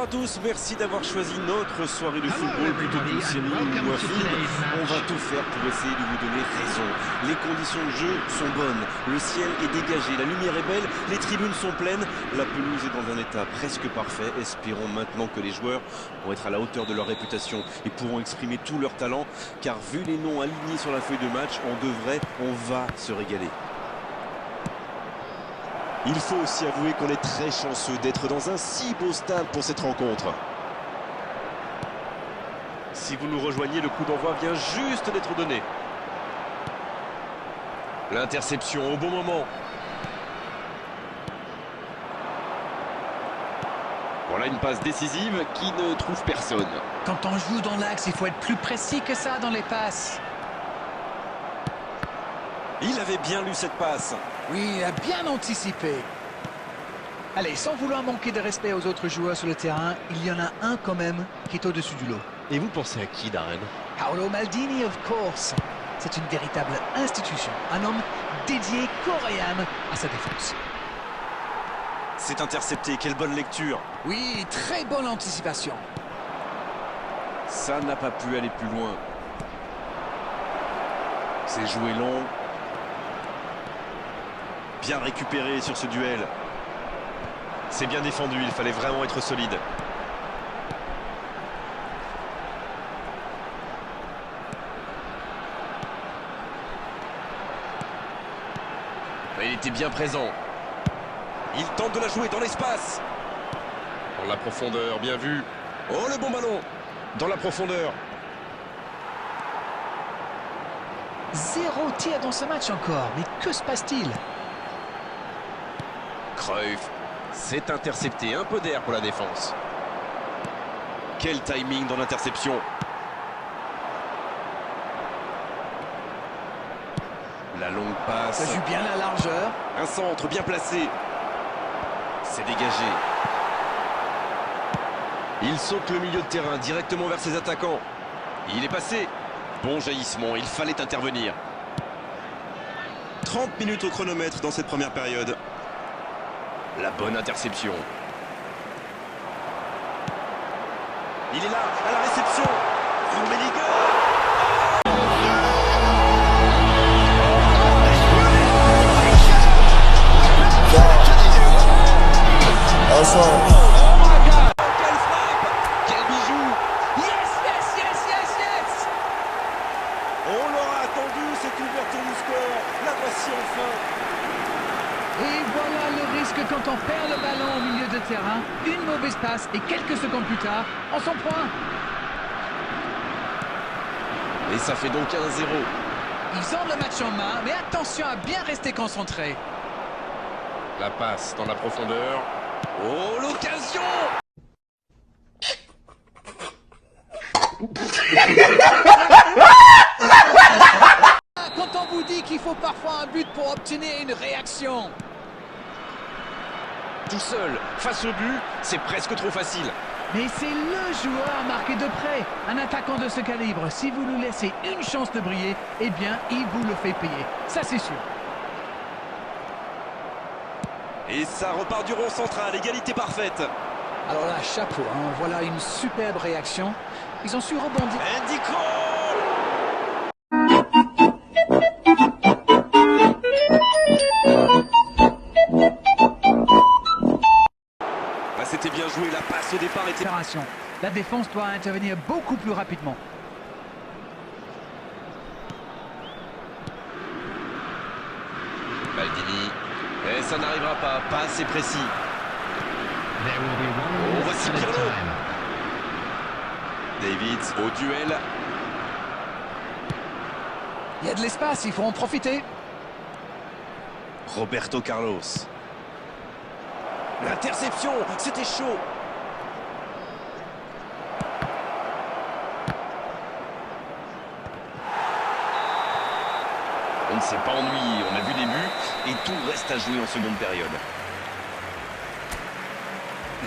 tous, merci d'avoir choisi notre soirée de football plutôt qu'une série ou un film. On va tout faire pour essayer de vous donner raison. Les conditions de jeu sont bonnes, le ciel est dégagé, la lumière est belle, les tribunes sont pleines, la pelouse est dans un état presque parfait. Espérons maintenant que les joueurs vont être à la hauteur de leur réputation et pourront exprimer tout leur talent, car vu les noms alignés sur la feuille de match, on va se régaler. Il faut aussi avouer qu'on est très chanceux d'être dans un si beau stade pour cette rencontre. Si vous nous rejoignez, le coup d'envoi vient juste d'être donné. L'interception au bon moment. Voilà une passe décisive qui ne trouve personne. Quand on joue dans l'axe, il faut être plus précis que ça dans les passes. Il avait bien lu cette passe. Oui, il a bien anticipé. Allez, sans vouloir manquer de respect aux autres joueurs sur le terrain, il y en a un quand même qui est au-dessus du lot. Et vous pensez à qui, Darren? Paolo Maldini, of course. C'est une véritable institution. Un homme dédié corps et âme à sa défense. C'est intercepté, quelle bonne lecture. Oui, très bonne anticipation. Ça n'a pas pu aller plus loin. C'est joué long. Bien récupéré sur ce duel. C'est bien défendu, il fallait vraiment être solide. Il était bien présent. Il tente de la jouer dans l'espace. Dans la profondeur, bien vu. Oh, le bon ballon. Dans la profondeur. 0 tir dans ce match encore, mais que se passe-t-il? Cruyff, c'est intercepté, un peu d'air pour la défense. Quel timing dans l'interception. La longue passe. Ça joue bien la largeur. Un centre bien placé. C'est dégagé. Il saute le milieu de terrain directement vers ses attaquants. Il est passé. Bon jaillissement, il fallait intervenir. 30 minutes au chronomètre dans cette première période. La bonne interception. Il est là, à la réception. Rummenigge. Quelle frappe! Quel bijou! Yes, yes, yes, yes, yes! On l'aura attendu, cette ouverture du score. La voici enfin. Et voilà le risque quand on perd le ballon au milieu de terrain. Une mauvaise passe et quelques secondes plus tard, on s'en prend. Et ça fait donc 1-0. Ils ont le match en main, mais attention à bien rester concentré. La passe dans la profondeur. Oh, l'occasion! Quand on vous dit qu'il faut parfois un but pour obtenir une réaction. Tout seul, face au but, c'est presque trop facile. Mais c'est le joueur à marquer de près. Un attaquant de ce calibre, si vous lui laissez une chance de briller, eh bien, il vous le fait payer. Ça, c'est sûr. Et ça repart du rond central, égalité parfaite. Alors là, chapeau, hein, voilà une superbe réaction. Ils ont su rebondir. Endico! Bah, c'était bien joué, la passe au départ était... Préparation. La défense doit intervenir beaucoup plus rapidement. Maldini. Et ça n'arrivera pas assez précis. Oh, voici Pirlo. Davids au duel. Il y a de l'espace, il faut en profiter. Roberto Carlos. L'interception, c'était chaud. On ne s'est pas ennuyé, on a vu des buts et tout reste à jouer en seconde période.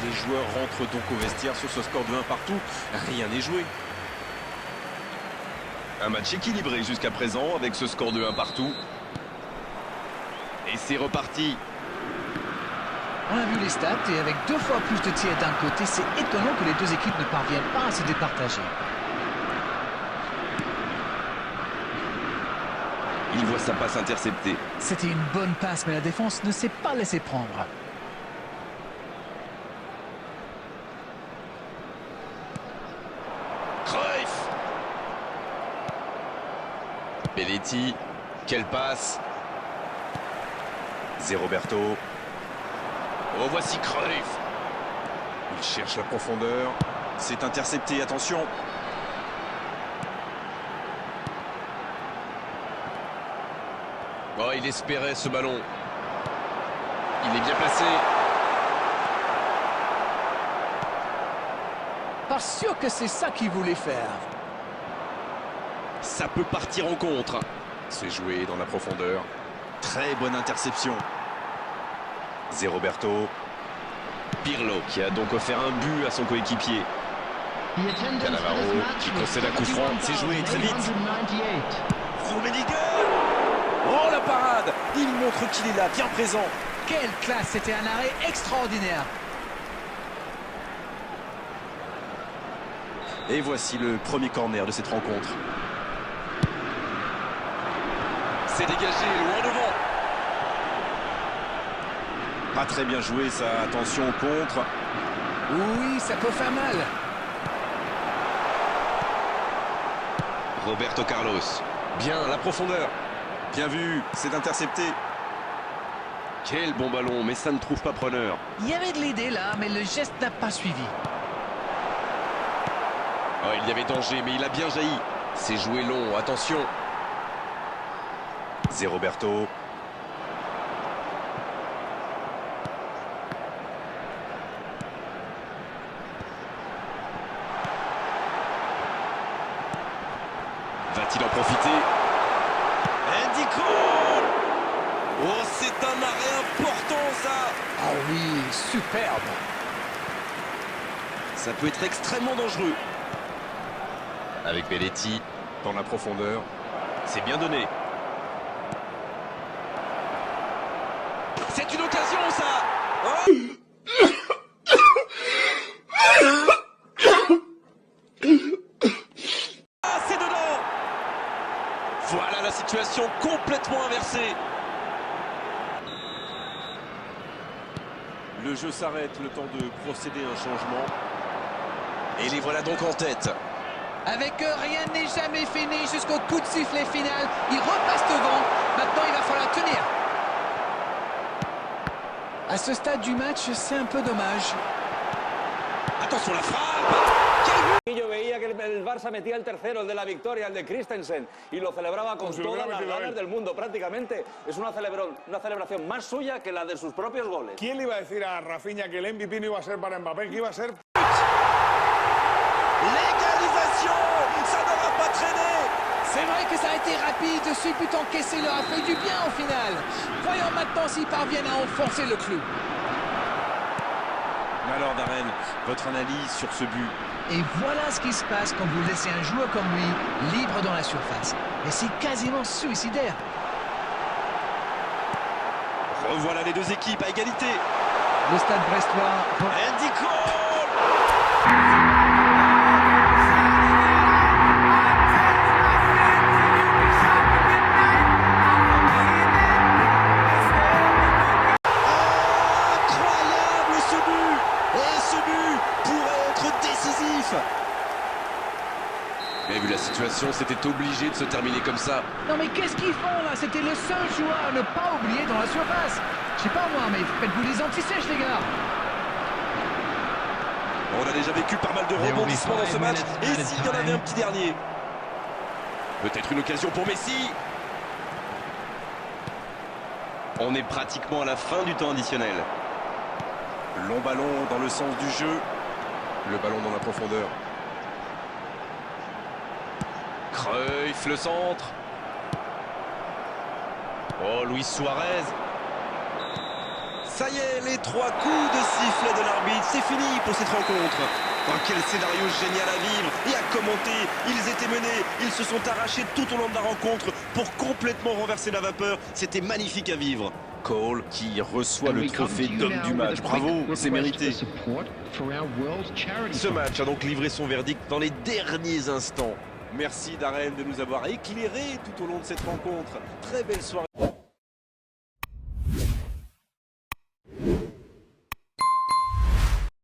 Les joueurs rentrent donc au vestiaire sur ce score de 1 partout. Rien n'est joué. Un match équilibré jusqu'à présent avec ce score de 1 partout. Et c'est reparti. On a vu les stats et avec 2 fois plus de tirs d'un côté, c'est étonnant que les deux équipes ne parviennent pas à se départager. Il voit sa passe interceptée. C'était une bonne passe, mais la défense ne s'est pas laissée prendre. Cruyff. Belletti. Quelle passe. C'est Roberto. Oh, voici Cruyff. Il cherche la profondeur. C'est intercepté, attention. Oh, il espérait ce ballon. Il est bien placé. Pas sûr que c'est ça qu'il voulait faire. Ça peut partir en contre. C'est joué dans la profondeur. Très bonne interception. C'est Roberto. Pirlo qui a donc offert un but à son coéquipier. Cannavaro qui concède un coup franc. C'est joué très vite. Rummenigge. Oh, la parade! Il montre qu'il est là, bien présent. Quelle classe, c'était un arrêt extraordinaire. Et voici le premier corner de cette rencontre. C'est dégagé, loin devant. Pas très bien joué ça, attention au contre. Oui, ça peut faire mal. Roberto Carlos. Bien, la profondeur. Bien vu, c'est intercepté. Quel bon ballon, mais ça ne trouve pas preneur. Il y avait de l'idée là, mais le geste n'a pas suivi. Oh, il y avait danger, mais il a bien jailli. C'est joué long, attention. C'est Roberto. Va-t-il en profiter? Andy Cole! Oh, c'est un arrêt important, ça! Ah oui, superbe. Ça peut être extrêmement dangereux. Avec Belletti dans la profondeur. C'est bien donné. C'est une occasion, ça! Oh, ah, c'est dedans! Voilà la situation complètement inversée. Le jeu s'arrête, le temps de procéder à un changement. Et les voilà donc en tête. Avec eux, rien n'est jamais fini jusqu'au coup de sifflet final. Il repasse devant. Maintenant, il va falloir tenir. À ce stade du match, c'est un peu dommage. Attention la frappe! Yo veía que el Barça metía el tercero, el de la victoria, el de Christensen, y lo celebraba con todas las ganas del mundo, prácticamente. Es una celebración más suya que la de sus propios goles. ¿Quién le iba a decir a Rafinha que el MVP no iba a ser para Mbappé, que iba a ser... L'égalisation! Ça n'aura pas traîné! C'est vrai que ça a été rapide. Ce but encaissé leur a fait du bien au final. Voyons maintenant s'ils parviennent à enfoncer le clou. Alors Darren, votre analyse sur ce but? Et voilà ce qui se passe quand vous laissez un joueur comme lui libre dans la surface. Et c'est quasiment suicidaire. Revoilà les deux équipes à égalité. Le stade brestois... Andy Cole! Incroyable ce but! Et ce but pourrait être décisif! Mais vu la situation, c'était obligé de se terminer comme ça. Non mais qu'est-ce qu'ils font là? C'était le seul joueur à ne pas oublier dans la surface. Je sais pas moi, mais faites-vous les anti-sèches les gars. On a déjà vécu pas mal de rebondissements dans ce match. Et s'il y en avait un petit dernier? Peut-être une occasion pour Messi. On est pratiquement à la fin du temps additionnel. Long ballon dans le sens du jeu. Le ballon dans la profondeur. Cruyff, le centre. Oh, Luis Suarez. Ça y est, les 3 coups de sifflet de l'arbitre, c'est fini pour cette rencontre. Oh, quel scénario génial à vivre et à commenter. Ils étaient menés, ils se sont arrachés tout au long de la rencontre pour complètement renverser la vapeur. C'était magnifique à vivre. Cole qui reçoit le trophée d'homme du match. Bravo, c'est mérité. Ce match a donc livré son verdict dans les derniers instants. Merci Darren de nous avoir éclairés tout au long de cette rencontre. Très belle soirée.